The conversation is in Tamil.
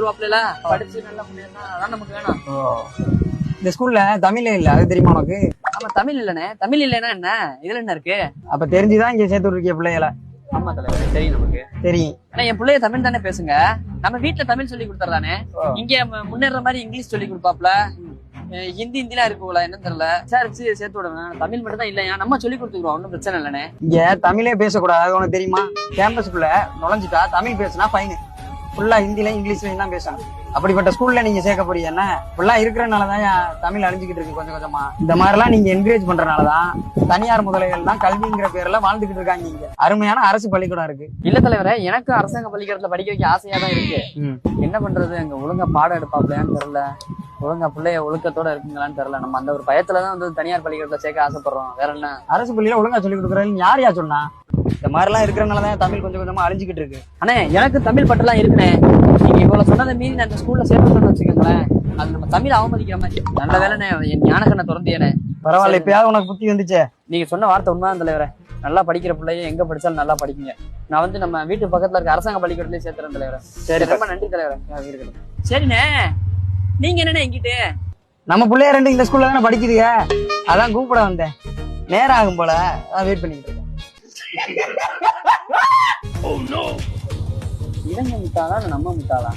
கொடுத்துருவாப்ல படிச்சு நல்லா முன்னேறினா அதான் நமக்கு வேணும். இந்த ஸ்கூல்ல தமிழே இல்ல, அது தெரியுமா உனக்கு? ஆமா தமிழ் இல்லனே. தமிழ் இல்லைன்னா என்ன, இதுல என்ன இருக்கு? அப்ப தெரிஞ்சுதான் இங்க சேர்த்து விட்டுருக்கிய பிள்ளைகளை. ஆமா தலைவர் தெரியும் நமக்கு தெரியும். ஆனா என் பிள்ளைய தமிழ் தானே பேசுங்க. நம்ம வீட்டுல தமிழ் சொல்லி கொடுத்துறானே, இங்க முன்னேற மாதிரி இங்கிலீஷ் சொல்லி கொடுப்பாப்ல. ஹிந்திலாம் இருக்கு போல, என்ன தெரியல. விசாரிச்சு சேர்த்து விடணும். தமிழ் மட்டும் தான் இல்லையா, நம்ம சொல்லி கொடுத்துக்கிறோம், ஒன்றும் பிரச்சனை இல்லைண்ணே. இங்க தமிழே பேசக்கூடாது, உனக்கு தெரியுமா? கேம்பஸ்குள்ள நுழைஞ்சிட்டா தமிழ் பேசுனா ஃபைனு. ஃபுல்லா ஹிந்தில இங்கிலீஷ்லயும் தான் பேசணும். அப்படிப்பட்ட ஸ்கூல்ல நீங்க சேர்க்க போறீங்க என்ன? ஃபுல்லா இருக்கிறனாலதான் தமிழ் அழிஞ்சுக்கிட்டு இருக்கு கொஞ்சம் கொஞ்சமா. இந்த மாதிரி எல்லாம் நீங்க என்கரேஜ் பண்றதுனாலதான் தனியார் முதலைகள் தான் கல்விங்கிற பேர்ல வாழ்ந்துகிட்டு இருக்காங்க. இங்க அருமையான அரசு பள்ளிக்கூடம் இருக்கு. இல்ல தலைவரே, எனக்கு அரசாங்க பள்ளிக்கூடத்துல படிக்க வைக்க ஆசையா தான் இருக்கு. என்ன பண்றது, அங்க ஒழுங்கா பாடம் எடுப்பாப்லையான்னு தெரியல, ஒழுங்கா பிள்ளைய ஒழுக்கத்தோட இருக்குங்களான்னு தெரியல. நம்ம அந்த ஒரு பயத்துலதான் வந்து தனியார் பள்ளிக்கூடத்துல சேர்க்க ஆசைப்படுறோம். வேற என்ன, அரசு பள்ளியில ஒழுங்கா சொல்லி கொடுக்குறேன்னு யாரையா சொன்னா? இந்த மாதிரி எல்லாம் இருக்கிறனாலதான் தமிழ் கொஞ்சம் கொஞ்சமா அழிஞ்சுக்கிட்டு இருக்கு. அண்ணே எனக்கு தமிழ் பட்டெல்லாம் இருக்குண்ணே. நீங்க இவ்வளவு சொன்னதை மீறி நான் இந்த ஸ்கூல்ல சேர்க்கணும்னு வச்சுக்கோங்களேன், அது நம்ம தமிழ் அவமதிக்கிற மாதிரி. நல்ல வேலைண்ணே, என் ஞானக்கண்ணை திறந்தியனே. பரவாயில்ல, இப்பயாவது உனக்கு புத்தி வந்துச்சே. நீங்க சொன்ன வார்த்தை உண்மைதான் தலைவரே. நல்லா படிக்கிற பிள்ளைய எங்க படிச்சாலும் நல்லா படிக்குங்க. நான் வந்து நம்ம வீட்டு பக்கத்துல இருக்க அரசாங்க பள்ளிக்கூடத்துலயே சேர்த்துறேன் தலைவரே. சரி, ரொம்ப நன்றி தலைவரே. சரிண்ணே, நீங்க என்னண்ணே எங்கிட்டு? நம்ம பிள்ளைய ரெண்டு இந்த ஸ்கூல்ல தானே படிக்குதுங்க, அதான் கூப்பிட வந்தேன். நேரம் ஆகும் போல, அதான் வெயிட் பண்ணிக்கிட்டு இருக்கேன். இவங்க முட்டாளா நம்ம முட்டாளா?